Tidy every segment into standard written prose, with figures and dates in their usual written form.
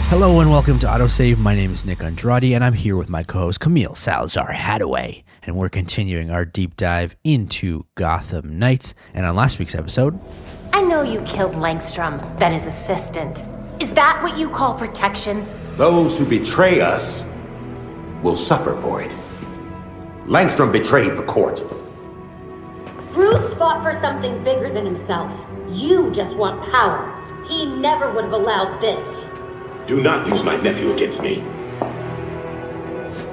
Hello and welcome to AutoSave. My name is Nick Andrade and I'm here with my co-host Camille Salazar-Hadaway. And we're continuing our deep dive into Gotham Knights. And on last week's episode... I know you killed Langstrom, then his assistant. Is that what you call protection? Those who betray us will suffer for it. Langstrom betrayed the court. Bruce fought for something bigger than himself. You just want power. He never would have allowed this. Do not use my nephew against me.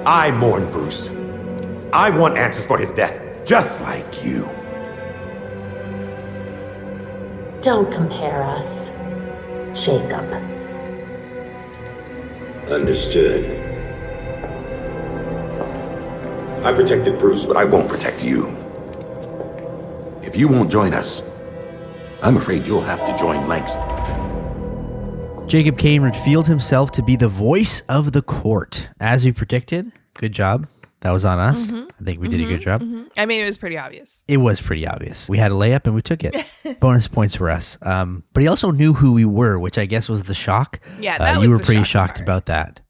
I mourn Bruce. I want answers for his death, just like you. Don't compare us, Jacob. Understood. I protected Bruce, but I won't protect you. If you won't join us, I'm afraid you'll have to join Langstrom. Jacob Kane revealed himself to be the voice of the court. As we predicted, good job. That was on us. I think we did a good job. I mean, it was pretty obvious. It was pretty obvious. We had a layup and we took it. Bonus points for us. But he also knew who we were, which I guess was the shock. Yeah, that was you were the pretty shocking shocked part. about that.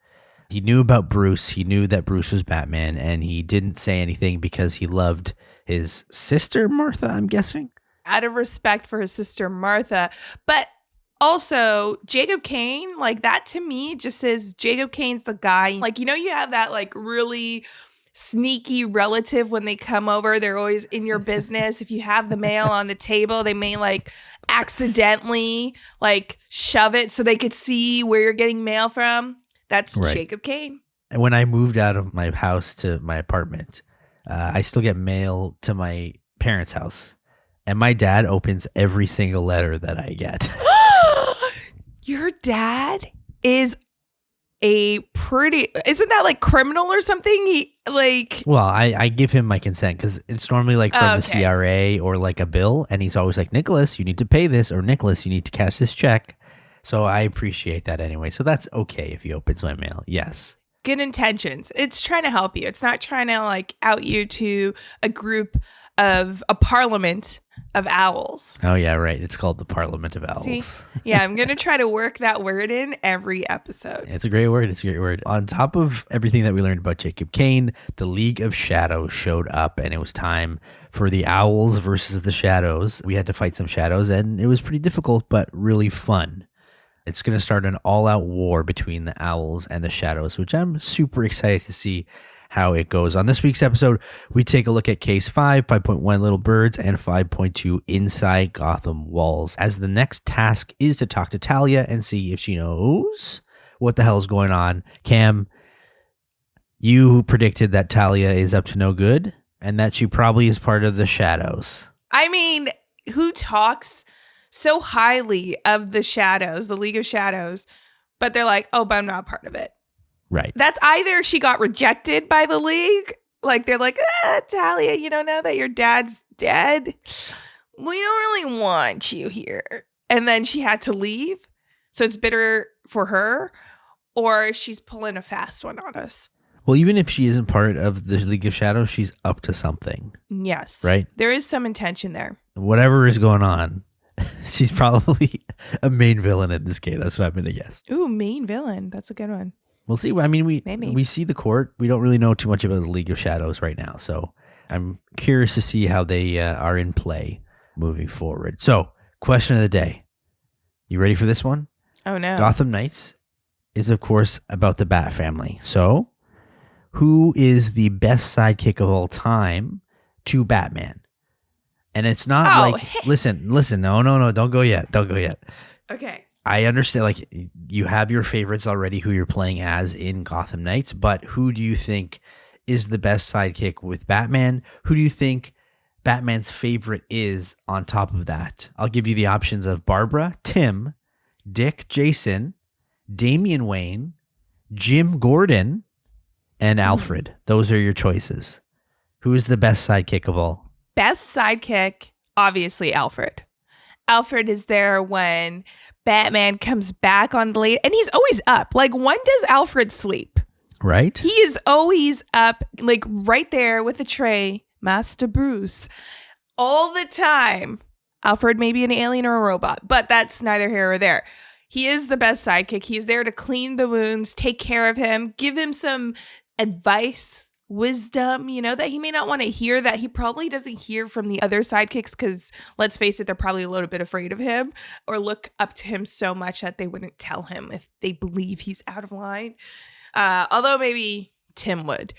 He knew about Bruce. He knew that Bruce was Batman, and he didn't say anything because he loved his sister, Martha, I'm guessing. Out of respect for his sister, Martha. But also, Jacob Kane, like that to me just says Jacob Kane's the guy. Like, you know, you have that like really sneaky relative when they come over. They're always in your business. If you have the mail on the table, they may like accidentally like shove it so they could see where you're getting mail from. That's Right. Jacob Kane. And when I moved out of my house to my apartment, I still get mail to my parents' house. And my dad opens every single letter that I get. Your dad is isn't that like criminal or something? He like, Well, I give him my consent because it's normally like from the Okay. CRA or like a bill. And he's always like, Nicholas, you need to pay this, or Nicholas, you need to cash this check. So I appreciate that anyway. So that's okay if he opens my mail. Yes. good intentions. It's trying to help you. It's not trying to like out you to a group of a parliament of owls. Oh, yeah, right. It's called the Parliament of Owls. See? Yeah, I'm going to try to work that word in every episode. It's a great word. It's a great word. On top of everything that we learned about Jacob Kane, the League of Shadows showed up, and it was time for the Owls versus the Shadows. We had to fight some shadows, and it was pretty difficult, but really fun. It's going to start an all-out war between the Owls and the Shadows, which I'm super excited to see how it goes. On this week's episode, we take a look at Case 5, 5.1 Little Birds, and 5.2 Inside Gotham Walls, as the next task is to talk to Talia and see if she knows what the hell is going on. Cam, you predicted that Talia is up to no good and that she probably is part of the Shadows. I mean, who talks so highly of the Shadows, the League of Shadows, but they're like, oh, but I'm not part of it. Right. That's either she got rejected by the League, like they're like, Talia, you don't know that your dad's dead? We don't really want you here. And then she had to leave. So it's bitter for her, or she's pulling a fast one on us. Well, even if she isn't part of the League of Shadows, she's up to something. Yes. Right? There is some intention there. Whatever is going on, she's probably a main villain in this game. That's what I'm going to guess. Ooh, main villain. That's a good one. We'll see. I mean, Maybe. we see the court. We don't really know too much about the League of Shadows right now. So I'm curious to see how they are in play moving forward. So, question of the day. You ready for this one? Oh, no. Gotham Knights is, of course, about the Bat family. So, who is the best sidekick of all time to Batman? And it's not listen, no, don't go yet. Okay. I understand, like, you have your favorites already who you're playing as in Gotham Knights, but who do you think is the best sidekick with Batman? Who do you think Batman's favorite is on top of that? I'll give you the options of Barbara, Tim, Dick, Jason, Damian Wayne, Jim Gordon, and Alfred. Those are your choices. Who is the best sidekick of all? Best sidekick, obviously Alfred. Alfred is there when Batman comes back on the late, and he's always up. Like, when does Alfred sleep? Right? He is always up, like right there with a tray, Master Bruce, all the time. Alfred may be an alien or a robot, but that's neither here or there. he is the best sidekick. He's there to clean the wounds, take care of him, give him some advice, wisdom, that he may not want to hear, that he probably doesn't hear from the other sidekicks because, let's face it, they're probably a little bit afraid of him or look up to him so much that they wouldn't tell him if they believe he's out of line. Although maybe Tim would.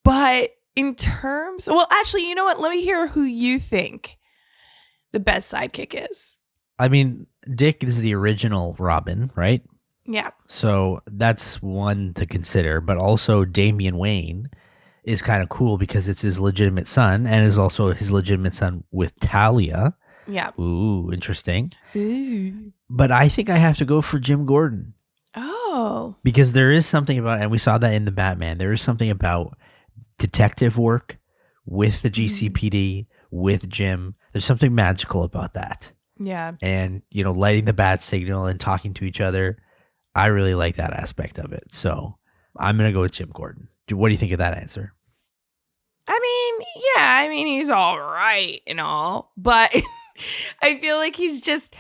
But in terms, well, actually, you know what? Let me hear who you think the best sidekick is. I mean, Dick is the original Robin, right? Yeah. So that's one to consider. But also Damian Wayne is kind of cool because it's his legitimate son and is also his legitimate son with Talia. Yeah. Ooh, interesting. Ooh. But I think I have to go for Jim Gordon. Oh. Because there is something about, and we saw that in the Batman, there is something about detective work with the GCPD, with Jim. There's something magical about that. Yeah. And, lighting the bat signal and talking to each other. I really like that aspect of it. So I'm going to go with Jim Gordon. What do you think of that answer? I mean, he's all right and all, but I feel like he's just,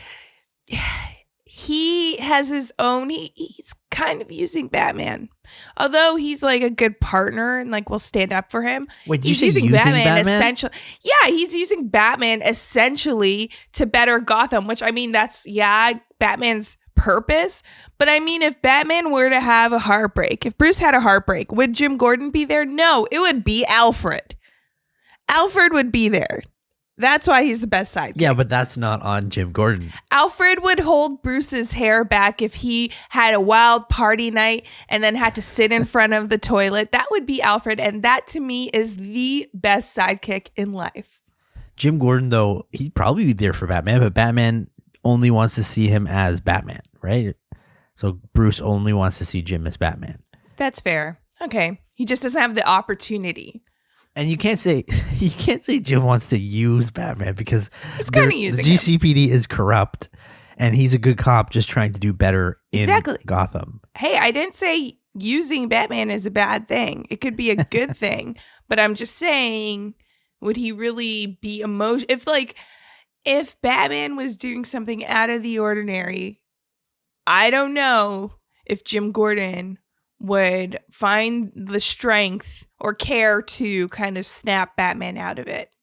he has his own, he's kind of using Batman. Although he's like a good partner and like will stand up for him. Wait, he's using Batman essentially. Yeah, he's using Batman essentially to better Gotham, which I mean, that's, Batman's purpose. But I mean, if Batman were to have a heartbreak, if Bruce had a heartbreak, would Jim Gordon be there? No, it would be Alfred. Alfred would be there. That's why he's the best sidekick. Yeah, but that's not on Jim Gordon. Alfred would hold Bruce's hair back if he had a wild party night and then had to sit in front of the toilet. That would be Alfred. And that to me is the best sidekick in life. Jim Gordon, though, he'd probably be there for Batman, but Batman only wants to see him as Batman, right? So Bruce only wants to see Jim as Batman. That's fair. Okay. He just doesn't have the opportunity. And you can't say Jim wants to use Batman because he's kind of using the GCPD is corrupt and he's a good cop just trying to do better in Gotham. Hey, I didn't say using Batman is a bad thing. It could be a good thing, but I'm just saying, would he really be if Batman was doing something out of the ordinary, I don't know if Jim Gordon would find the strength or care to kind of snap Batman out of it.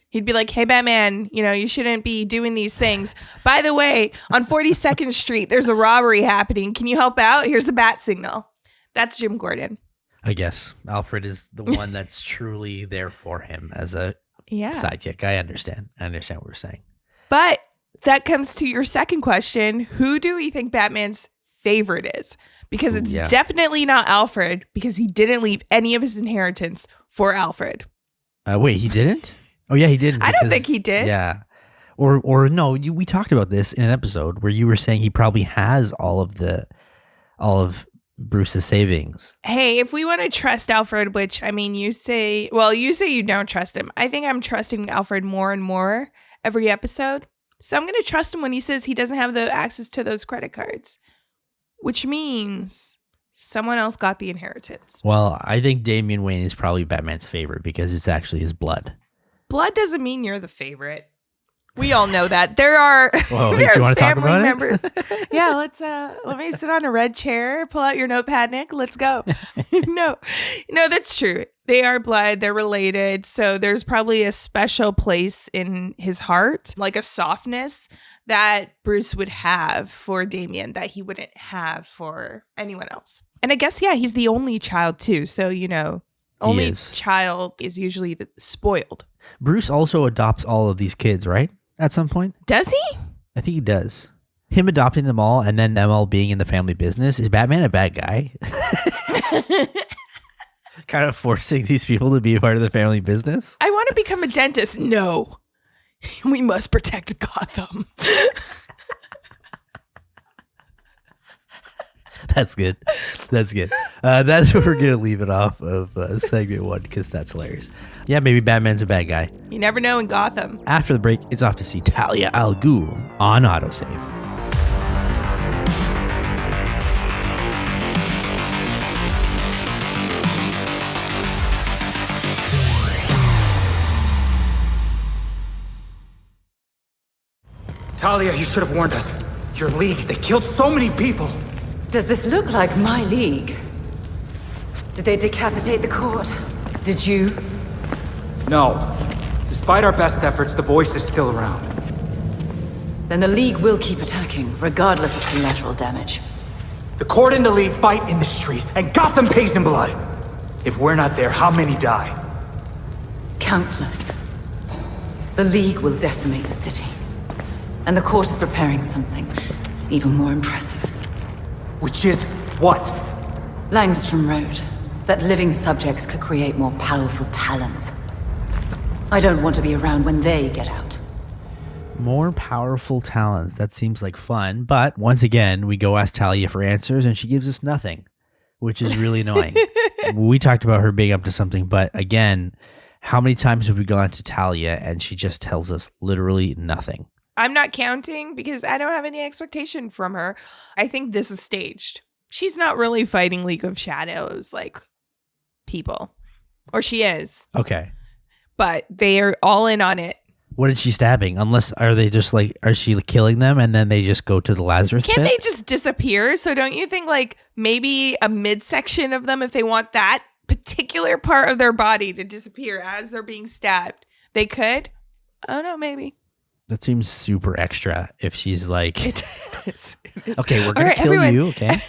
He'd be like, hey, Batman, you shouldn't be doing these things. By the way, on 42nd Street, there's a robbery happening. Can you help out? Here's the bat signal. That's Jim Gordon. I guess Alfred is the one that's truly there for him as a sidekick. I understand. I understand what we're saying. But that comes to your second question. Who do we think Batman's favorite is? Because it's definitely not Alfred, because he didn't leave any of his inheritance for Alfred. Wait, he didn't? Oh, yeah, he didn't. I don't think he did. Yeah. Or no, we talked about this in an episode where you were saying he probably has all of Bruce's savings. Hey, if we want to trust Alfred, which, I mean, you say you don't trust him. I think I'm trusting Alfred more and more every episode. So I'm going to trust him when he says he doesn't have the access to those credit cards. Which means someone else got the inheritance. Well, I think Damian Wayne is probably Batman's favorite because it's actually his blood. Blood doesn't mean you're the favorite. We all know that. There are there's family members. Yeah, let me sit on a red chair, pull out your notepad, Nick. Let's go. No, that's true. They are blood. They're related. So there's probably a special place in his heart, like a softness that Bruce would have for Damian that he wouldn't have for anyone else. And I guess, he's the only child too. So, only child is usually spoiled. Bruce also adopts all of these kids, right? At some point. Does he? I think he does. Him adopting them all and then them all being in the family business. Is Batman a bad guy? Kind of forcing these people to be a part of the family business? I want to become a dentist. No. We must protect Gotham. That's good. That's good. That's where we're going to leave it off of segment 1 because that's hilarious. Yeah, maybe Batman's a bad guy. You never know in Gotham. After the break, it's off to see Talia al Ghul on AutoSave. Talia, you should have warned us. Your league, they killed so many people. Does this look like my league? Did they decapitate the court? Did you? No. Despite our best efforts, the voice is still around. Then the league will keep attacking, regardless of collateral damage. The court and the league fight in the street, and Gotham pays in blood. If we're not there, how many die? Countless. The league will decimate the city. And the court is preparing something even more impressive. Which is what? Langstrom wrote that living subjects could create more powerful talents. I don't want to be around when they get out. More powerful talents. That seems like fun. But once again, we go ask Talia for answers and she gives us nothing, which is really annoying. We talked about her being up to something, but again, how many times have we gone to Talia and she just tells us literally nothing? I'm not counting because I don't have any expectation from her. I think this is staged. She's not really fighting League of Shadows like people. Or she is. Okay. But they are all in on it. What is she stabbing? Unless, are they just like, are she killing them and then they just go to the Lazarus Can't pit? they just disappear? So don't you think like maybe a midsection of them, if they want that particular part of their body to disappear as they're being stabbed, they could? I don't know, maybe. That seems super extra if she's like, It is. okay, we're going All right, to kill everyone. you, okay?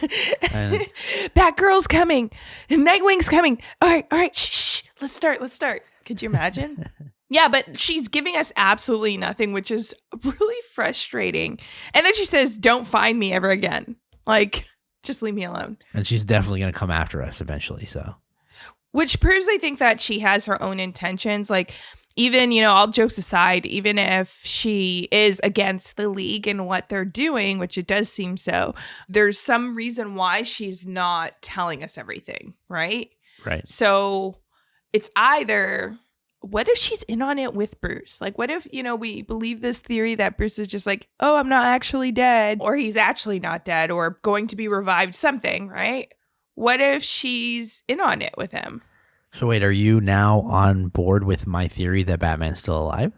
Batgirl's coming. Nightwing's coming. All right. Shh. Let's start. Could you imagine? Yeah, but she's giving us absolutely nothing, which is really frustrating. And then she says, don't find me ever again. Like, just leave me alone. And she's definitely going to come after us eventually, so. Which proves, I think, that she has her own intentions. Like, even, all jokes aside, even if she is against the league and what they're doing, which it does seem so, there's some reason why she's not telling us everything, right? Right. So it's either, what if she's in on it with Bruce? Like, what if, we believe this theory that Bruce is just like, oh, I'm not actually dead, or he's actually not dead, or going to be revived, something, right? What if she's in on it with him? So wait, are you now on board with my theory that Batman's still alive?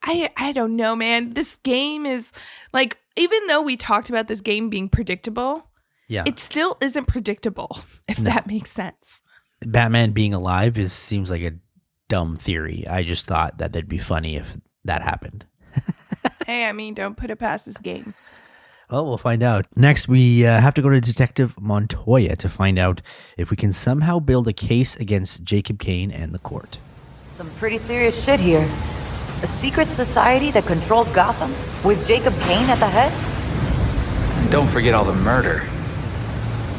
I don't know, man. This game is like, even though we talked about this game being predictable, Yeah. it still isn't predictable, if that makes sense. Batman being alive seems like a dumb theory. I just thought that that'd be funny if that happened. Hey, I mean, don't put it past this game. Well, we'll find out. Next, we have to go to Detective Montoya to find out if we can somehow build a case against Jacob Kane and the court. Some pretty serious shit here. A secret society that controls Gotham with Jacob Kane at the head? And don't forget all the murder.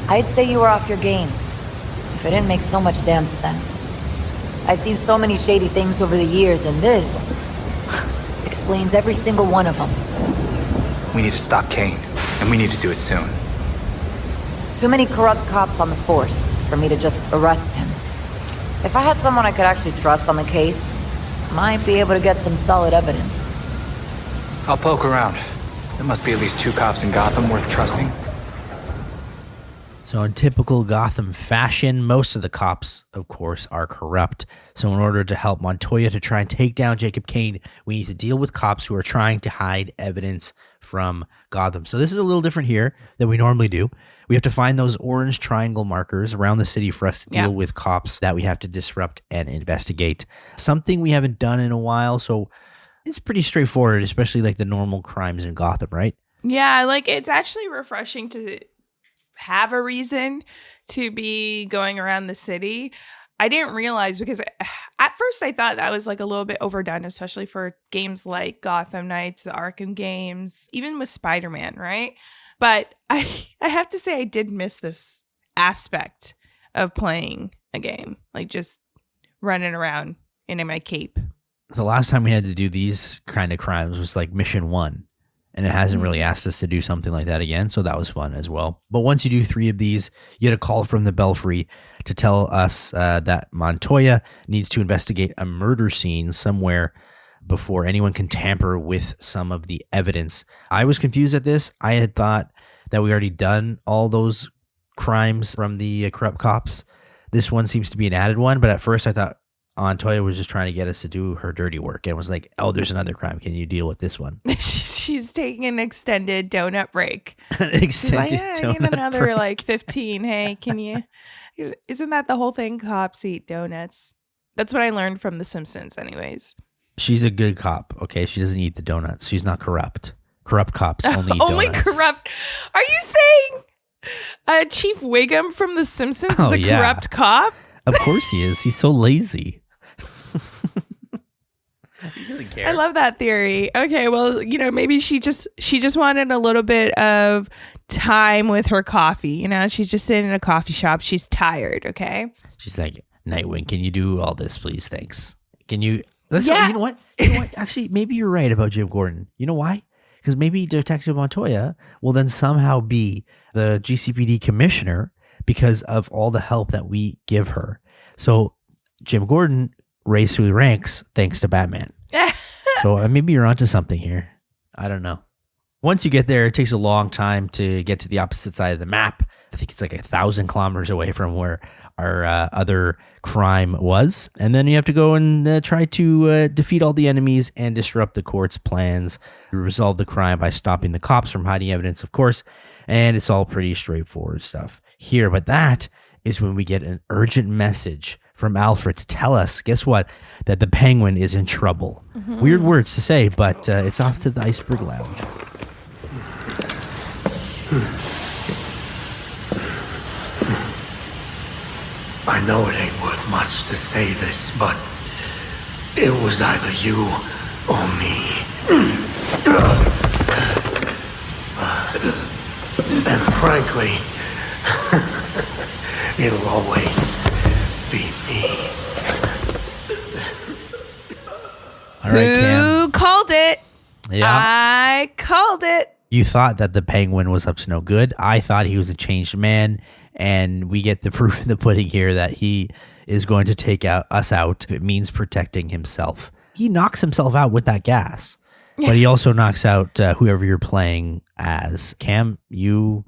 I'd say you were off your game. If it didn't make so much damn sense. I've seen so many shady things over the years, and this explains every single one of them. We need to stop Kane, and we need to do it soon. Too many corrupt cops on the force for me to just arrest him. If I had someone I could actually trust on the case, might be able to get some solid evidence. I'll poke around. There must be at least 2 cops in Gotham worth trusting. So in typical Gotham fashion, most of the cops, of course, are corrupt. So in order to help Montoya to try and take down Jacob Kane, we need to deal with cops who are trying to hide evidence from Gotham. So this is a little different here than we normally do. We have to find those orange triangle markers around the city for us to deal with cops that we have to disrupt and investigate. Something we haven't done in a while, so it's pretty straightforward, especially like the normal crimes in Gotham, right? Yeah, like it's actually refreshing to have a reason to be going around the city. I didn't realize, because at first I thought that was like a little bit overdone, especially for games like Gotham Knights, the Arkham games, even with Spider-Man, right? But I have to say I did miss this aspect of playing a game, like just running around in my cape. The last time we had to do these kind of crimes was like Mission 1. And it hasn't really asked us to do something like that again, so that was fun as well. But once you do 3 of these, you get a call from the Belfry to tell us that Montoya needs to investigate a murder scene somewhere before anyone can tamper with some of the evidence. I was confused at this. I had thought that we already done all those crimes from the corrupt cops. This one seems to be an added one, but at first I thought Montoya was just trying to get us to do her dirty work and was like, oh, there's another crime. Can you deal with this one? She's taking an extended donut break. Extended She's like, I need donut another break. like 15. Hey, can you? Isn't that the whole thing? Cops eat donuts. That's what I learned from The Simpsons, anyways. She's a good cop, okay? She doesn't eat the donuts. She's not corrupt. Corrupt cops only eat Only donuts. corrupt. Are you saying Chief Wiggum from The Simpsons is a corrupt cop? Of course he is. He's so lazy. He doesn't care. I love that theory. Okay, well, maybe she just wanted a little bit of time with her coffee. She's just sitting in a coffee shop. She's tired. Okay. She's like, Nightwing, can you do all this, please? Thanks. Can you? Yeah. You know what? Actually, maybe you're right about Jim Gordon. You know why? Because maybe Detective Montoya will then somehow be the GCPD commissioner because of all the help that we give her. So Jim Gordon raised through the ranks thanks to Batman. So maybe you're onto something here. I don't know. Once you get there, it takes a long time to get to the opposite side of the map. I think it's like 1,000 kilometers away from where our other crime was. And then you have to go and try to defeat all the enemies and disrupt the court's plans. We resolve the crime by stopping the cops from hiding evidence, of course. And it's all pretty straightforward stuff here. But that is when we get an urgent message from Alfred to tell us, guess what? That the Penguin is in trouble. Mm-hmm. Weird words to say, but it's off to the Iceberg Lounge. I know it ain't worth much to say this, but it was either you or me. And frankly, it'll always be me. All right, Cam. Who called it? Yeah. I called it. You thought that the Penguin was up to no good. I thought he was a changed man. And we get the proof in the pudding here that he is going to take us out if it means protecting himself. He knocks himself out with that gas. But he also knocks out whoever you're playing as. Cam, you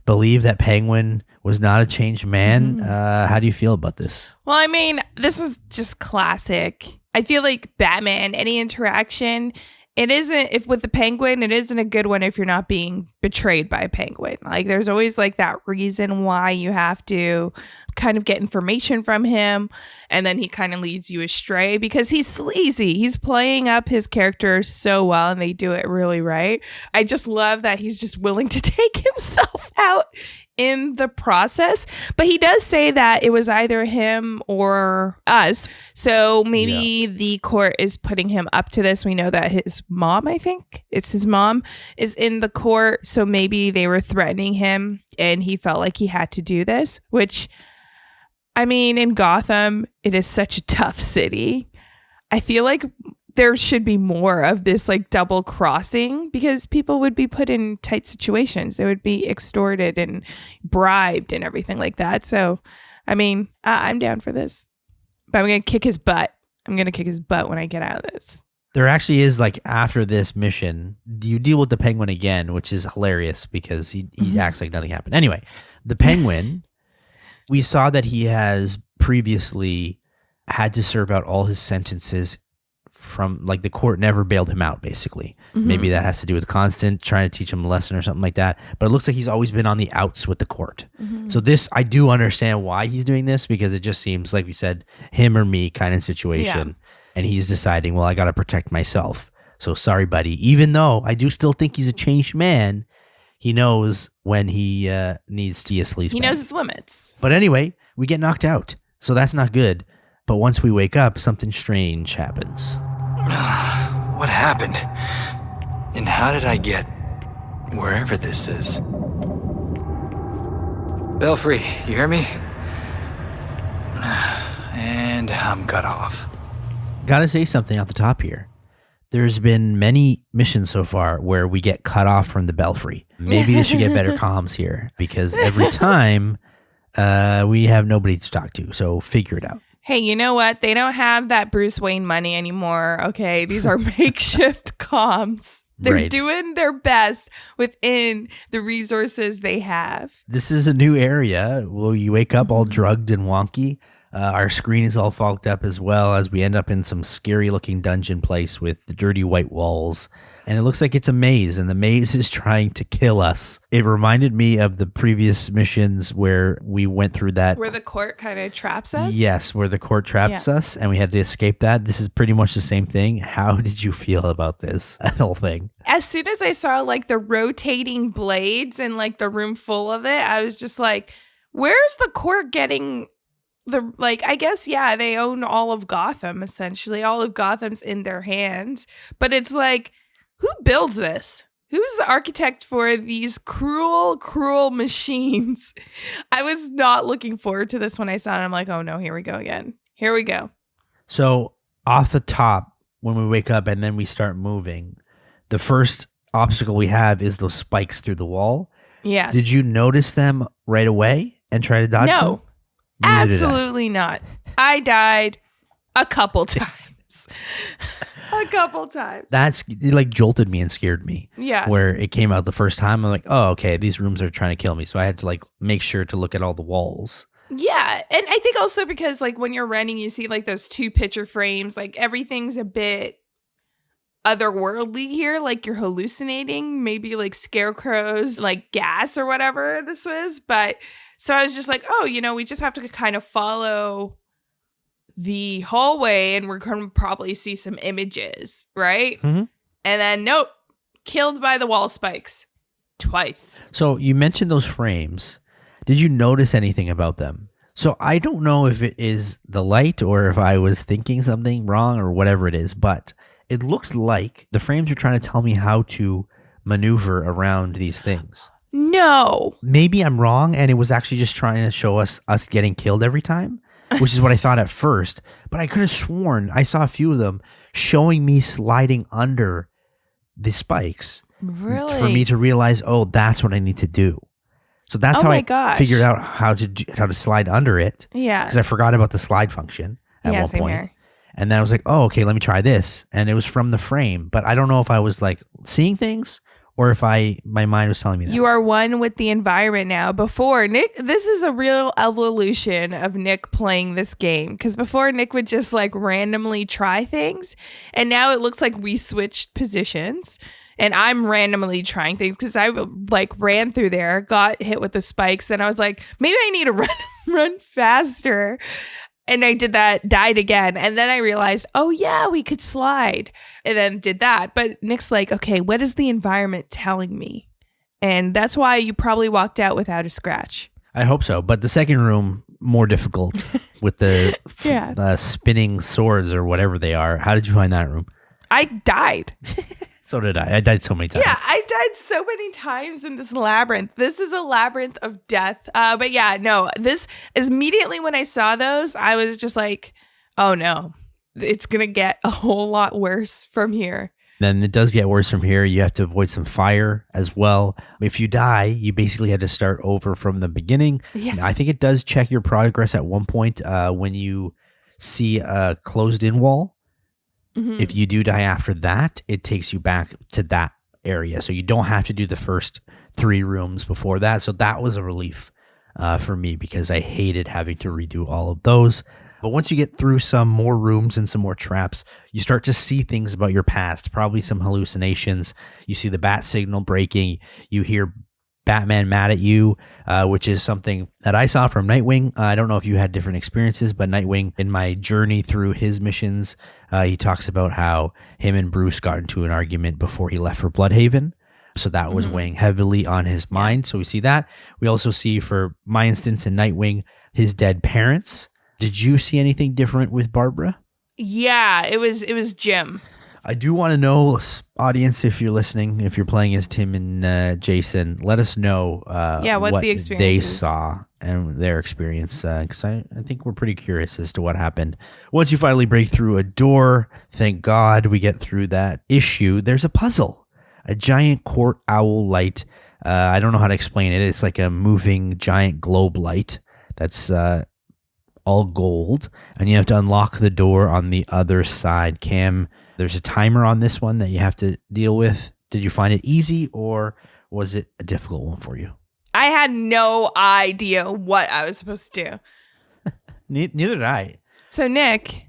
believe that Penguin was not a changed man. How do you feel about this? Well, I mean, this is just classic. I feel like Batman, any interaction, it isn't, if with the Penguin, it isn't a good one if you're not being betrayed by a Penguin. Like, there's always like that reason why you have to kind of get information from him, and then he kind of leads you astray because he's sleazy. He's playing up his character so well, and they do it really right. I just love that he's just willing to take himself out in the process, but he does say that it was either him or us. So maybe the court is putting him up to this. We know that his mom, I think it's his mom, is in the court. So maybe they were threatening him and he felt like he had to do this, which, I mean, in Gotham, it is such a tough city. I feel like there should be more of this like double crossing because people would be put in tight situations. They would be extorted and bribed and everything like that. So, I mean, I'm down for this, but I'm going to kick his butt. I'm going to kick his butt when I get out of this. There actually is, like, after this mission, you deal with the Penguin again, which is hilarious because he acts like nothing happened. Anyway, the Penguin, we saw that he has previously had to serve out all his sentences from, like, the court never bailed him out, basically. Maybe that has to do with Constant trying to teach him a lesson or something like that. But it looks like he's always been on the outs with the court. So this, I do understand why he's doing this because it just seems, like we said, him or me kind of situation. Yeah. And he's deciding, well, I got to protect myself. So sorry, buddy. Even though I do still think he's a changed man, he knows when he needs to be a sleaze. He knows his limits. But anyway, we get knocked out. So that's not good. But once we wake up, something strange happens. What happened? And how did I get wherever this is? Belfry, you hear me? And I'm cut off. Gotta say something at the top here. There's been many missions so far where we get cut off from the Belfry. Maybe they should get better comms here because every time we have nobody to talk to. So figure it out. Hey, you know what? They don't have that Bruce Wayne money anymore. Okay, these are makeshift comms. They're doing their best within the resources they have. This is a new area. Will you wake up all drugged and wonky? Our screen is all fogged up as well as we end up in some scary looking dungeon place with the dirty white walls. And it looks like it's a maze, and the maze is trying to kill us. It reminded me of the previous missions where we went through that. Where the court kind of traps us? Yes, where the court traps us and we had to escape that. This is pretty much the same thing. How did you feel about this whole thing? As soon as I saw like the rotating blades and like the room full of it, I was just like, where's the court getting the, like, I guess, yeah, they own all of Gotham, essentially. All of Gotham's in their hands. But it's like, who builds this? Who's the architect for these cruel, cruel machines? I was not looking forward to this when I saw it. I'm like, oh no, here we go again. Here we go. So off the top, when we wake up and then we start moving, the first obstacle we have is those spikes through the wall. Yes. Did you notice them right away and try to dodge them? No, absolutely not. I died a couple times. A couple times. It like jolted me and scared me. Yeah. Where it came out the first time, I'm like, oh, okay, these rooms are trying to kill me. So I had to like make sure to look at all the walls. Yeah. And I think also because like when you're running, you see like those 2 picture frames, like everything's a bit otherworldly here, like you're hallucinating, maybe like scarecrows, like gas or whatever this was. But so I was just like, oh, we just have to kind of follow the hallway and we're going to probably see some images, right? Mm-hmm. And then nope, killed by the wall spikes twice. So you mentioned those frames. Did you notice anything about them? So I don't know if it is the light or if I was thinking something wrong or whatever it is, but it looked like the frames are trying to tell me how to maneuver around these things. No. Maybe I'm wrong and it was actually just trying to show us getting killed every time, which is what I thought at first. But I could have sworn I saw a few of them showing me sliding under the spikes. Really? For me to realize, oh, that's what I need to do. So that's how I figured out how to slide under it. Yeah. Because I forgot about the slide function at one same point. here. And then I was like, oh, okay, let me try this. And it was from the frame. But I don't know if I was like seeing things or if my mind was telling me that. You are one with the environment now. Before, Nick, this is a real evolution of Nick playing this game. Because before, Nick would just like randomly try things. And now it looks like we switched positions. And I'm randomly trying things because I like ran through there, got hit with the spikes. Then I was like, maybe I need to run faster. And I did that, died again. And then I realized, oh yeah, we could slide. And then did that. But Nick's like, okay, what is the environment telling me? And that's why you probably walked out without a scratch. I hope so. But the second room, more difficult with the spinning swords or whatever they are. How did you find that room? I died. So did I. I died so many times. Yeah, I died so many times in this labyrinth. This is a labyrinth of death. But yeah, no, this immediately when I saw those, I was just like, oh no, it's going to get a whole lot worse from here. Then it does get worse from here. You have to avoid some fire as well. If you die, you basically had to start over from the beginning. Yes. I think it does check your progress at one point when you see a closed-in wall. Mm-hmm. If you do die after that, it takes you back to that area. So you don't have to do the first 3 rooms before that. So that was a relief for me because I hated having to redo all of those. But once you get through some more rooms and some more traps, you start to see things about your past, probably some hallucinations. You see the bat signal breaking. You hear Batman mad at you, which is something that I saw from Nightwing. I don't know if you had different experiences, but Nightwing, in my journey through his missions, he talks about how him and Bruce got into an argument before he left for Bloodhaven. So that was weighing heavily on his mind. So we see that. We also see, for my instance in Nightwing, his dead parents. Did you see anything different with Barbara? Yeah, it was Jim. I do want to know, audience, if you're listening, if you're playing as Tim and Jason, let us know what the experience they is. saw and their experience, because I think we're pretty curious as to what happened. Once you finally break through a door, thank God we get through that issue, there's a puzzle, a giant court owl light. I don't know how to explain it. It's like a moving giant globe light that's all gold, and you have to unlock the door on the other side. Cam, there's a timer on this one that you have to deal with. Did you find it easy or was it a difficult one for you? I had no idea what I was supposed to do. Neither did I. So, Nick,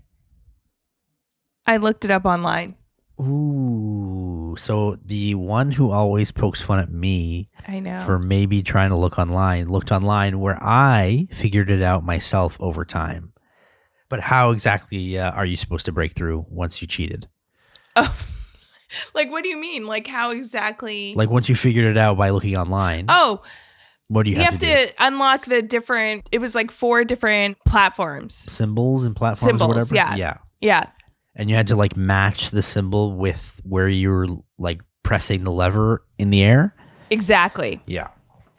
I looked it up online. Ooh. So the one who always pokes fun at me I know. for maybe trying to looked online where I figured it out myself over time. But how exactly are you supposed to break through once you cheated? Oh, like, what do you mean? Like, how exactly? Like once you figured it out by looking online. Oh, what do you have to do? Unlock the different, it was like 4 different platforms. Symbols and platforms or whatever? Yeah. Yeah. And you had to like match the symbol with where you were like pressing the lever in the air? Exactly. Yeah.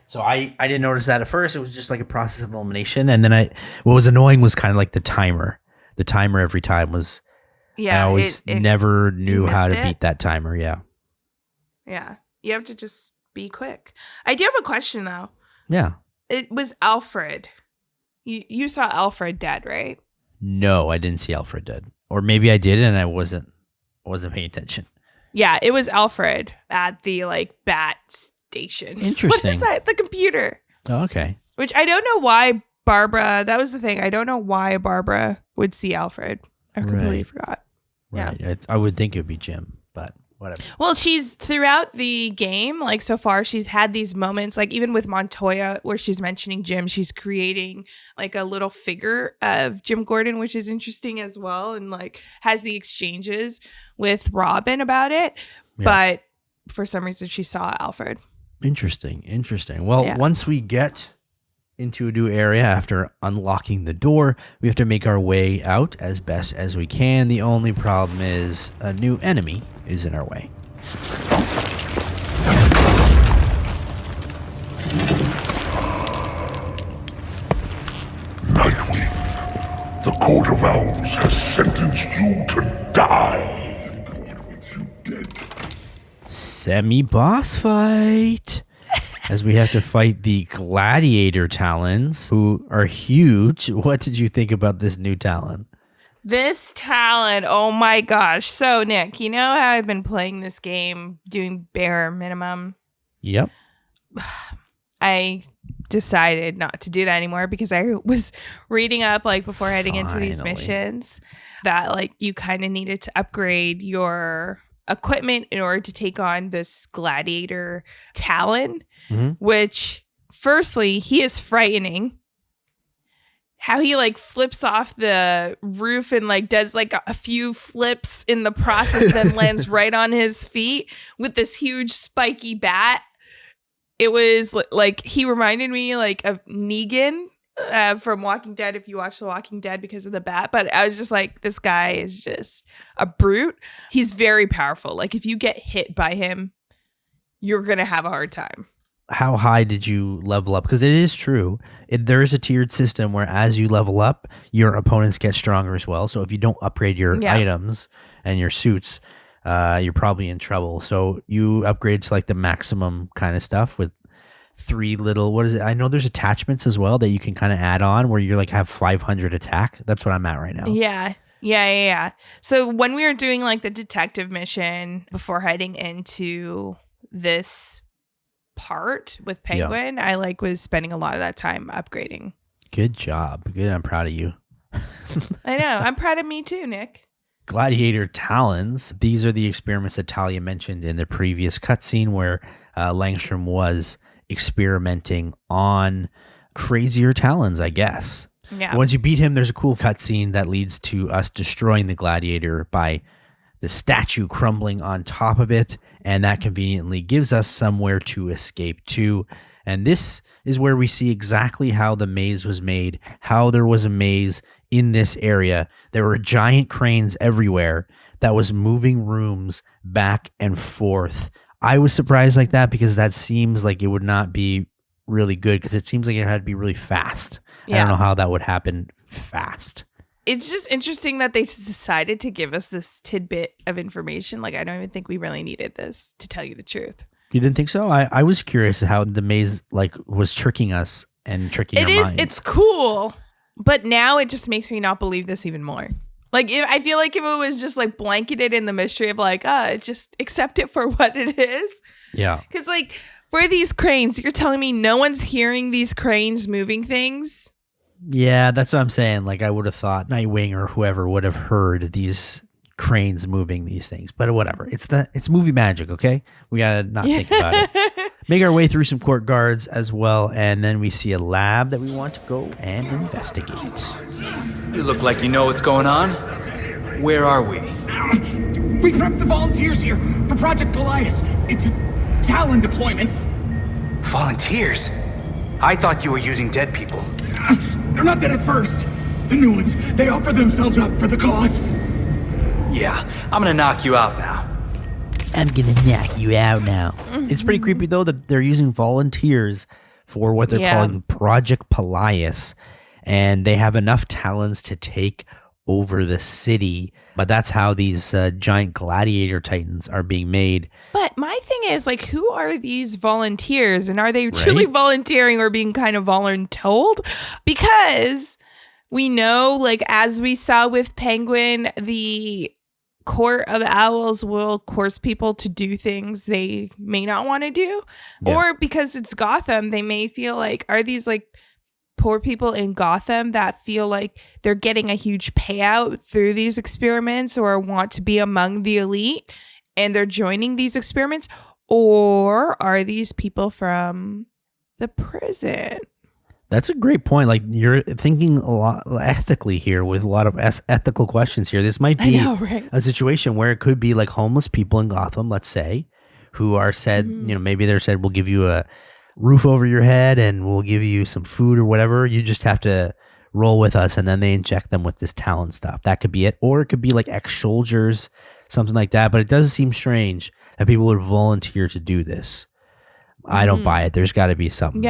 So I didn't notice that at first. It was just like a process of elimination. And then what was annoying was kind of like the timer. The timer every time was, I always never knew how to beat that timer. Yeah. Yeah. You have to just be quick. I do have a question though. Yeah. It was Alfred. You saw Alfred dead, right? No, I didn't see Alfred dead. Or maybe I did and I wasn't paying attention. Yeah, it was Alfred at the like bat station. Interesting. What is that? The computer. Oh, okay. Which I don't know why Barbara, that was the thing. I don't know why Barbara would see Alfred. I completely forgot. Right. Yeah. I would think it would be Jim, but whatever. Well, she's throughout the game, like so far, she's had these moments, like even with Montoya, where she's mentioning Jim, she's creating like a little figure of Jim Gordon, which is interesting as well, and like has the exchanges with Robin about it. Yeah. But for some reason, she saw Alfred. Interesting. Well, once we get into a new area after unlocking the door, we have to make our way out as best as we can. The only problem is a new enemy is in our way. Nightwing, the Court of Owls has sentenced you to die. Semi-boss fight. As we have to fight the gladiator talons, who are huge. What did you think about this new talon? This talon, oh my gosh. So, Nick, you know how I've been playing this game, doing bare minimum? Yep. I decided not to do that anymore because I was reading up, like, before heading into these missions, that, like, you kind of needed to upgrade your equipment in order to take on this gladiator talon, which, firstly, he is frightening. How he like flips off the roof and like does like a few flips in the process, then lands right on his feet with this huge spiky bat. It was like, he reminded me like of Negan from Walking Dead, if you watch The Walking Dead, because of the bat. But I was just like, this guy is just a brute. He's very powerful. Like if you get hit by him, you're going to have a hard time. How high did you level up? Because it is true. There is a tiered system where as you level up, your opponents get stronger as well. So if you don't upgrade your items and your suits, you're probably in trouble. So you upgrade to like the maximum kind of stuff with 3 little, what is it? I know there's attachments as well that you can kind of add on where you're like have 500 attack. That's what I'm at right now. Yeah. So when we were doing like the detective mission before heading into this part with Penguin, I like was spending a lot of that time upgrading. Good job. Good. I'm proud of you. I know. I'm proud of me too, Nick. Gladiator talons. These are the experiments that Talia mentioned in the previous cutscene where Langstrom was experimenting on crazier talons, I guess. Yeah. Once you beat him, there's a cool cutscene that leads to us destroying the gladiator by the statue crumbling on top of it, and that conveniently gives us somewhere to escape to. And this is where we see exactly how the maze was made, how there was a maze in this area. There were giant cranes everywhere that was moving rooms back and forth. I was surprised like that because that seems like it would not be really good because it seems like it had to be really fast. I don't know how that would happen fast. It's just interesting that they decided to give us this tidbit of information. Like, I don't even think we really needed this, to tell you the truth. You didn't think so? I was curious how the maze like was tricking us and tricking our minds. It's cool, but now it just makes me not believe this even more. Like, I feel like if it was just like blanketed in the mystery of like, just accept it for what it is. Yeah. Because like for these cranes, you're telling me no one's hearing these cranes moving things? Yeah, that's what I'm saying. Like, I would have thought Nightwing or whoever would have heard these cranes moving these things, but whatever. It's movie magic, okay? We gotta not think about it. Make our way through some court guards as well, and then we see a lab that we want to go and investigate. You look like you know what's going on. Where are we? We prepped the volunteers here for Project Polias. It's a Talon deployment. Volunteers? I thought you were using dead people. They're not dead at first. The new ones, they offer themselves up for the cause. Yeah, I'm gonna knock you out now. I'm gonna knock you out now. It's pretty creepy, though, that they're using volunteers for what they're calling Project Polias, and they have enough talents to take over the city. But that's how these giant gladiator titans are being made. But my thing is, like, who are these volunteers? And are they truly volunteering or being kind of voluntold? Because we know, like, as we saw with Penguin, the Court of Owls will coerce people to do things they may not want to do. Yeah. Or because it's Gotham, they may feel like, are these, like, poor people in Gotham that feel like they're getting a huge payout through these experiments or want to be among the elite and they're joining these experiments? Or are these people from the prison? That's a great point. Like, you're thinking a lot ethically here with a lot of ethical questions here. This might be a situation where it could be like homeless people in Gotham, let's say, who are said, maybe they're said, we'll give you a roof over your head and we'll give you some food or whatever. You just have to roll with us. And then they inject them with this talent stuff. That could be it. Or it could be like ex-soldiers, something like that. But it does seem strange that people would volunteer to do this. I don't buy it. There's got to be something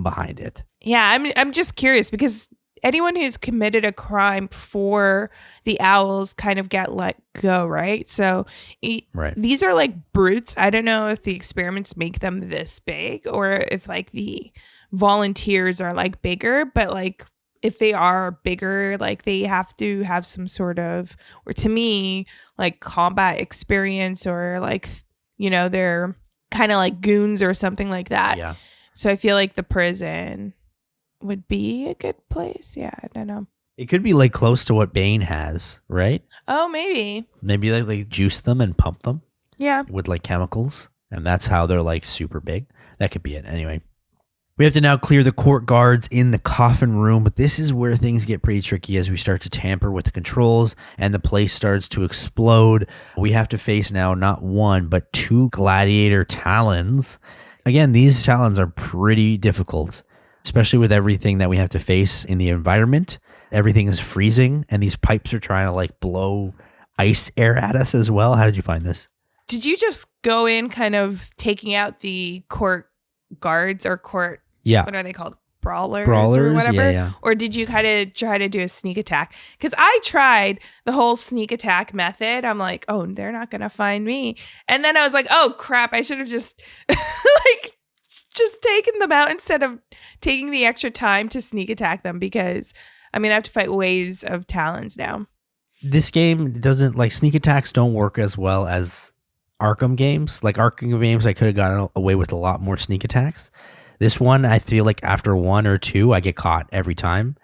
behind it. Yeah, I'm just curious because anyone who's committed a crime for the Owls kind of get let go, right? So these are like brutes. I don't know if the experiments make them this big or if like the volunteers are like bigger, but like if they are bigger, like they have to have some sort of, or to me, like combat experience or like, they're kind of like goons or something like that. Yeah. So I feel like the prison would be a good place. Yeah, I don't know. It could be like close to what Bane has, right? Oh, maybe. Maybe like juice them and pump them. Yeah. With like chemicals. And that's how they're like super big. That could be it. Anyway. We have to now clear the court guards in the coffin room, but this is where things get pretty tricky as we start to tamper with the controls and the place starts to explode. We have to face now not one, but two gladiator talons. Again, these talons are pretty difficult, especially with everything that we have to face in the environment. Everything is freezing and these pipes are trying to like blow ice air at us as well. How did you find this? Did you just go in kind of taking out the court guards or court? Yeah. What are they called? Brawlers or whatever? Yeah. Or did you kind of try to do a sneak attack? Because I tried the whole sneak attack method. I'm like, oh, they're not going to find me. And then I was like, oh, crap. I should have just just taken them out instead of taking the extra time to sneak attack them because I'm going to have to fight waves of talons now. This game doesn't, like, sneak attacks don't work as well as Arkham games. Like Arkham games, I could have gotten away with a lot more sneak attacks. This one, I feel like after one or two, I get caught every time.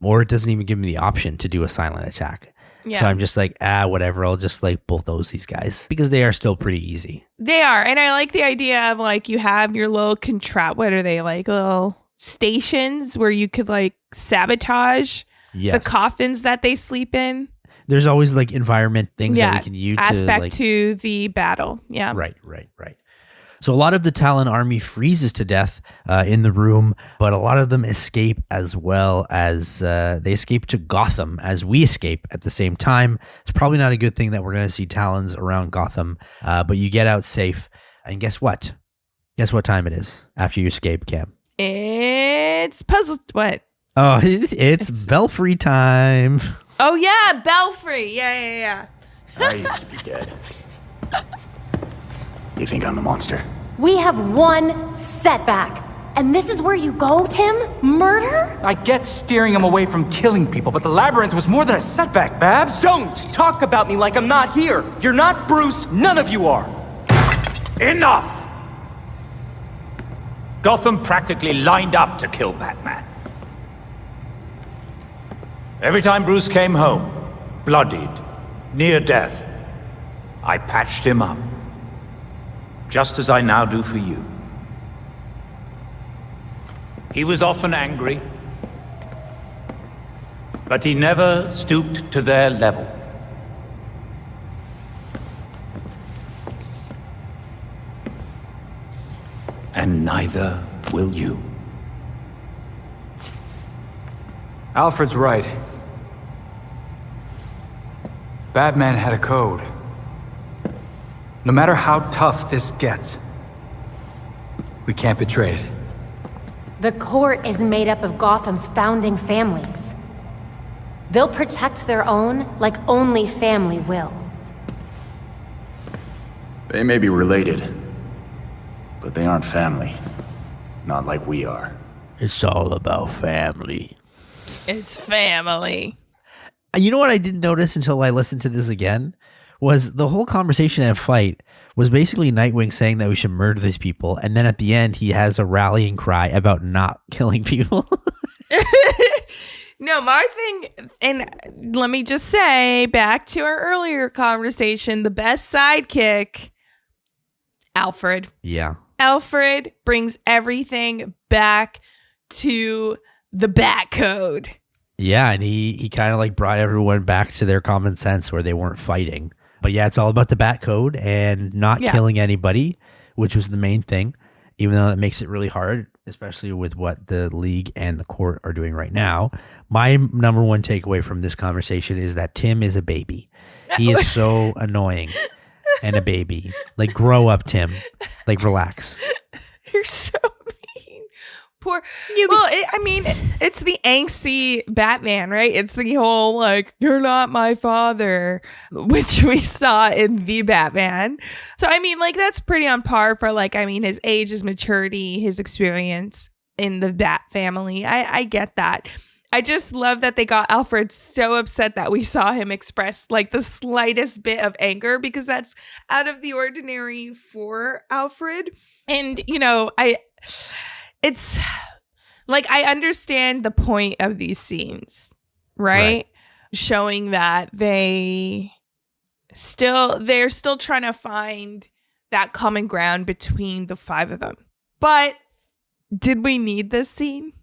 Or it doesn't even give me the option to do a silent attack. Yeah. So I'm just like, whatever. I'll just like bulldoze these guys because they are still pretty easy. They are. And I like the idea of like you have your little what are they, like little stations where you could like sabotage the coffins that they sleep in. There's always like environment things that we can use to the battle. Yeah. Right. So a lot of the Talon army freezes to death in the room, but a lot of them escape as well as they escape to Gotham as we escape at the same time. It's probably not a good thing that we're going to see Talons around Gotham, but you get out safe. And guess what? Guess what time it is after you escape, Cam? It's puzzle. What? Oh, it's Belfry time. Oh, yeah. Belfry. Yeah. I used to be dead. You think I'm the monster? We have one setback. And this is where you go, Tim? Murder? I get steering him away from killing people, but the labyrinth was more than a setback, Babs. Don't talk about me like I'm not here. You're not Bruce. None of you are. Enough! Gotham practically lined up to kill Batman. Every time Bruce came home, bloodied, near death, I patched him up. Just as I now do for you. He was often angry, but he never stooped to their level. And neither will you. Alfred's right. Batman had a code. No matter how tough this gets, we can't betray it. The court is made up of Gotham's founding families. They'll protect their own like only family will. They may be related, but they aren't family. Not like we are. It's all about family. It's family. You know what I didn't notice until I listened to this again? Was the whole conversation and fight was basically Nightwing saying that we should murder these people. And then at the end, he has a rallying cry about not killing people. No, my thing, and let me just say, back to our earlier conversation, the best sidekick, Alfred. Yeah. Alfred brings everything back to the Bat Code. Yeah, and he kind of like brought everyone back to their common sense where they weren't fighting. But yeah, it's all about the Bat Code and not killing anybody, which was the main thing, even though it makes it really hard, especially with what the League and the court are doing right now. My number one takeaway from this conversation is that Tim is a baby. He is so annoying and a baby. Like, grow up, Tim. Like, relax. You're so mean. Poor. It's the angsty Batman, right? It's the whole, like, you're not my father, which we saw in the Batman. So, I mean, like, that's pretty on par for, like, I mean, his age, his maturity, his experience in the Bat family. I get that. I just love that they got Alfred so upset that we saw him express, like, the slightest bit of anger, because that's out of the ordinary for Alfred. And, you know, it's like, I understand the point of these scenes, right? Showing that they're still trying to find that common ground between the five of them. But did we need this scene?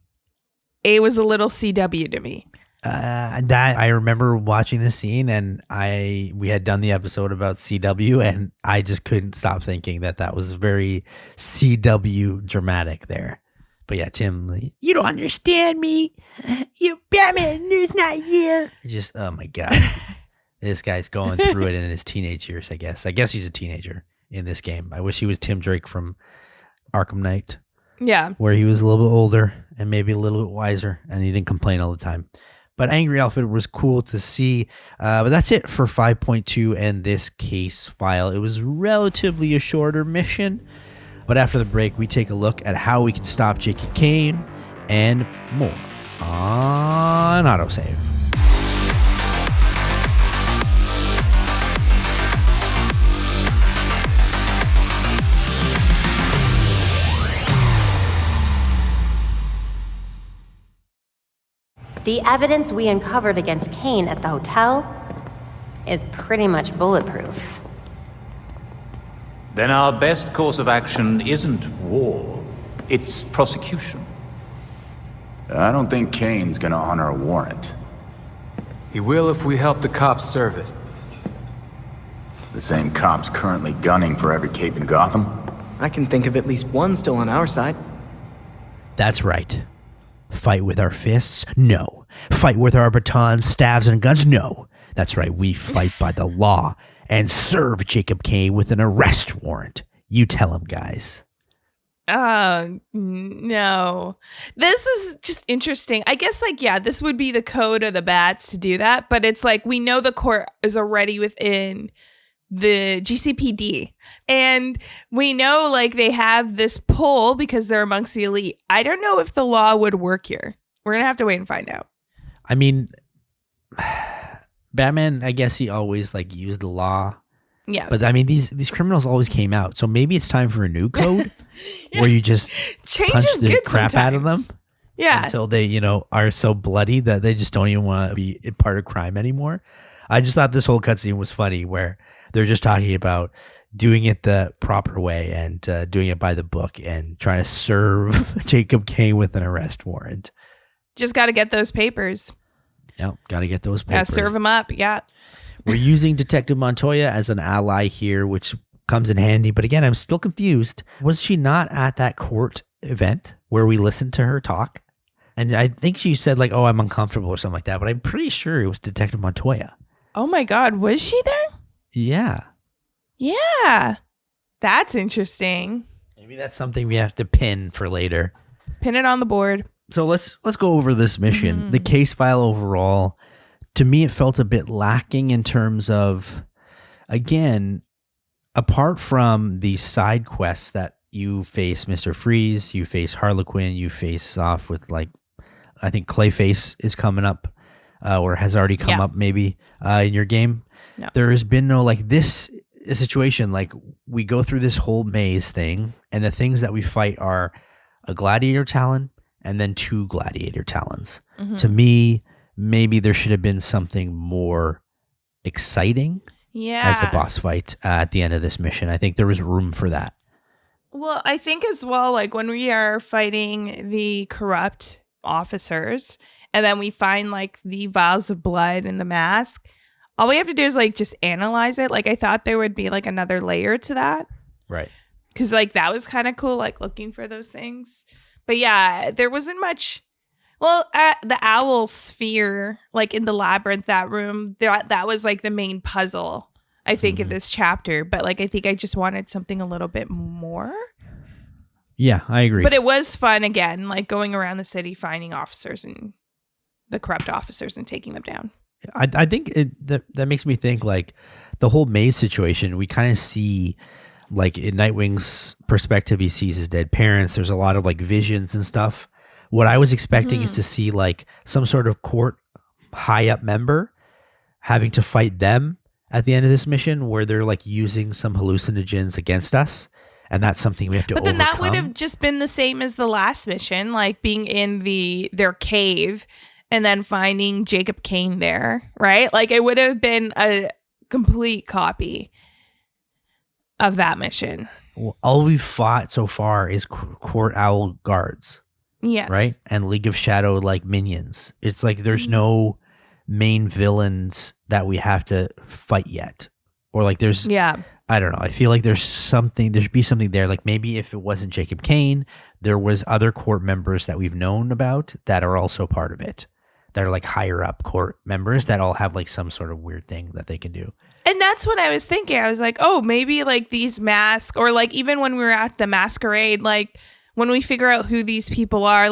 It was a little CW to me. That I remember watching the scene, and we had done the episode about CW, and I just couldn't stop thinking that was very CW dramatic there. But yeah, Tim, you don't understand me. You Batman, it's not you. Just, oh my God. This guy's going through it in his teenage years, I guess. I guess he's a teenager in this game. I wish he was Tim Drake from Arkham Knight. Yeah. Where he was a little bit older and maybe a little bit wiser, and he didn't complain all the time. But Angry Alfred was cool to see. But that's it for 5.2 and this case file. It was relatively a shorter mission. But after the break, we take a look at how we can stop Jacob Kane and more on AutoSave. The evidence we uncovered against Kane at the hotel is pretty much bulletproof. Then our best course of action isn't war, it's prosecution. I don't think Kane's gonna honor a warrant. He will if we help the cops serve it. The same cops currently gunning for every cape in Gotham? I can think of at least one still on our side. That's right. Fight with our fists? No. Fight with our batons, staves, and guns? No. That's right, we fight by the law and serve Jacob Kane with an arrest warrant. You tell him, guys. No. This is just interesting. I guess, like, yeah, this would be the code of the Bats to do that, but it's like, we know the court is already within the GCPD, and we know, like, they have this pull because they're amongst the elite. I don't know if the law would work here. We're gonna have to wait and find out. I mean, Batman, I guess he always, like, used the law. Yes. But I mean, these criminals always came out. So maybe it's time for a new code where you just punch the crap out of them. Yeah. Until they, are so bloody that they just don't even want to be a part of crime anymore. I just thought this whole cutscene was funny where they're just talking about doing it the proper way and doing it by the book and trying to serve Jacob Kane with an arrest warrant. Just got to get those papers. Yep, got to get those papers. Yeah, serve them up. Yeah. We're using Detective Montoya as an ally here, which comes in handy. But again, I'm still confused. Was she not at that court event where we listened to her talk? And I think she said like, oh, I'm uncomfortable or something like that. But I'm pretty sure it was Detective Montoya. Oh my God. Was she there? Yeah. Yeah. That's interesting. Maybe that's something we have to pin for later. Pin it on the board. So let's go over this mission. The case file overall, to me, it felt a bit lacking in terms of, again, apart from the side quests that you face Mr. Freeze, you face Harlequin, you face off with I think Clayface is coming up or has already come up maybe in your game. No. There has been no this situation. We go through this whole maze thing and the things that we fight are a gladiator talon and then 2 gladiator talons. Mm-hmm. To me, maybe there should have been something more exciting as a boss fight at the end of this mission. I think there was room for that. Well, I think as well, when we are fighting the corrupt officers and then we find the vials of blood in the mask, all we have to do is just analyze it. I thought there would be another layer to that. Right. Because that was kind of cool, looking for those things. But yeah, there wasn't much. Well, at the owl sphere, in the labyrinth, that room, that was the main puzzle, I think, in this chapter. But I think I just wanted something a little bit more. Yeah, I agree. But it was fun again, going around the city, finding officers and the corrupt officers and taking them down. I think that makes me think the whole maze situation, we kind of see in Nightwing's perspective, he sees his dead parents. There's a lot of visions and stuff. What I was expecting is to see some sort of court high up member having to fight them at the end of this mission where they're using some hallucinogens against us. And that's something we have to overcome. But then that would have just been the same as the last mission, being in their cave and then finding Jacob Kane there, right? It would have been a complete copy of that mission. Well, all we've fought so far is court owl guards. Yes. Right? And League of Shadow minions. It's there's no main villains that we have to fight yet. Or there's I don't know. I feel there should be something there. Maybe if it wasn't Jacob Kane, there was other court members that we've known about that are also part of it. That are higher up court members that all have some sort of weird thing that they can do. And that's what I was thinking. I was oh, maybe these masks or even when we were at the masquerade, when we figure out who these people are,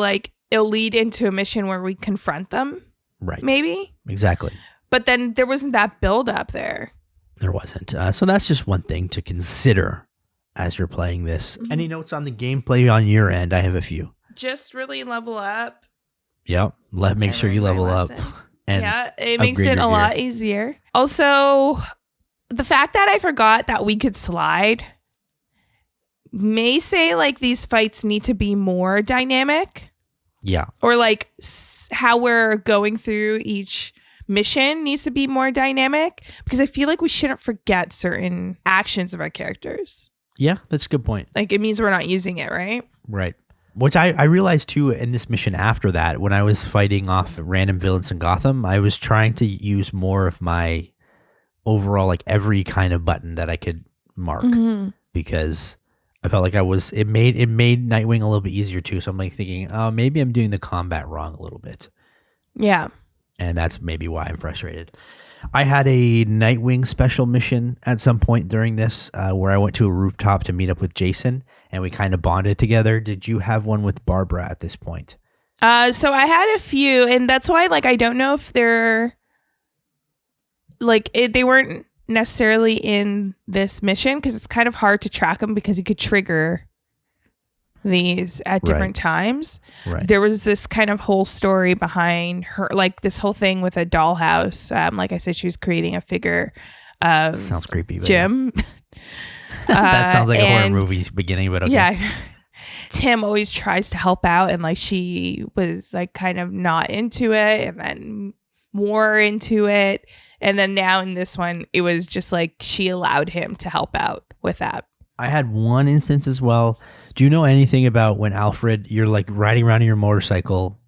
it'll lead into a mission where we confront them. Right. Maybe. Exactly. But then there wasn't that build up there. There wasn't. So that's just one thing to consider as you're playing this. Mm-hmm. Any notes on the gameplay on your end? I have a few. Just really level up. Yep. Make sure you level up. And yeah, it makes it a lot easier. Also, the fact that I forgot that we could slide may say these fights need to be more dynamic. Yeah. Or how we're going through each mission needs to be more dynamic because I feel we shouldn't forget certain actions of our characters. Yeah, that's a good point. It means we're not using it, right? Right. Which I realized too in this mission after that, when I was fighting off random villains in Gotham, I was trying to use more of my overall every kind of button that I could mark because I felt it made Nightwing a little bit easier too. So I'm thinking, oh, maybe I'm doing the combat wrong a little bit. Yeah. And that's maybe why I'm frustrated. I had a Nightwing special mission at some point during this where I went to a rooftop to meet up with Jason and we kind of bonded together. Did you have one with Barbara at this point? So I had a few, and that's why I don't know if they're they weren't necessarily in this mission because it's kind of hard to track them because you could trigger these at different times. Right. There was this kind of whole story behind her, this whole thing with a dollhouse. Like I said, she was creating a figure of sounds creepy, Jim. That sounds like a horror movie beginning, but okay. Yeah. Tim always tries to help out, and like she was like kind of not into it and then more into it. And then now in this one, it was just like she allowed him to help out with that. I had one instance as well. Do you know anything about when Alfred, you're like riding around on your motorcycle,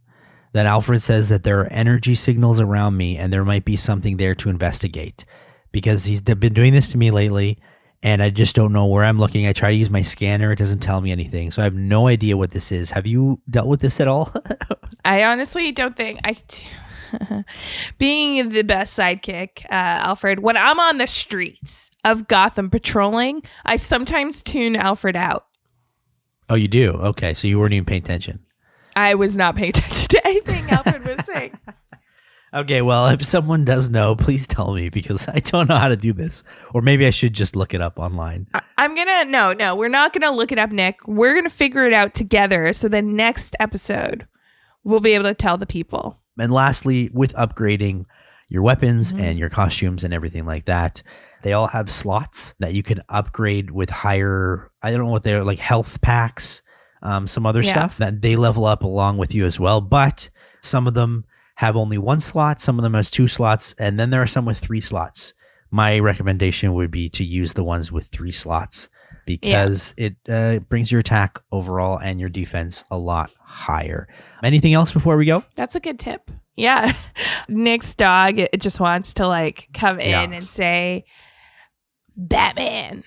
that Alfred says that there are energy signals around me and there might be something there to investigate? Because he's been doing this to me lately and I just don't know where I'm looking. I try to use my scanner. It doesn't tell me anything. So I have no idea what this is. Have you dealt with this at all? I honestly don't think being the best sidekick, Alfred, when I'm on the streets of Gotham patrolling, I sometimes tune Alfred out. Oh, you do? Okay. So you weren't even paying attention. I was not paying attention to anything Alfred was saying. Okay, well, if someone does know, please tell me because I don't know how to do this. Or maybe I should just look it up online. No, we're not going to look it up, Nick. We're going to figure it out together. So the next episode, we'll be able to tell the people. And lastly, with upgrading your weapons and your costumes and everything like that, they all have slots that you can upgrade with higher, I don't know what they're like, health packs, some other stuff that they level up along with you as well. But some of them have only one slot, some of them has 2 slots, and then there are some with 3 slots. My recommendation would be to use the ones with 3 slots because it brings your attack overall and your defense a lot higher. Anything else before we go? That's a good tip. Yeah. Nick's dog, it just wants to like come in and say, Batman.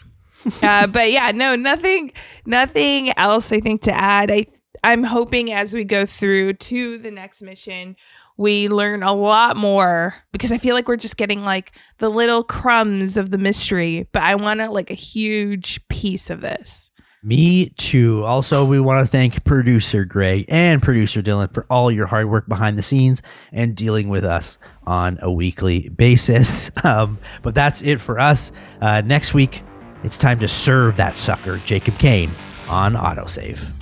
But yeah, no, nothing else I think to add. I'm hoping as we go through to the next mission, we learn a lot more because I feel like we're just getting like the little crumbs of the mystery, but I want like a huge piece of this. Me too. Also, we want to thank producer Greg and producer Dylan for all your hard work behind the scenes and dealing with us on a weekly basis. But that's it for us. Next week, it's time to serve that sucker, Jacob Kane, on AutoSave.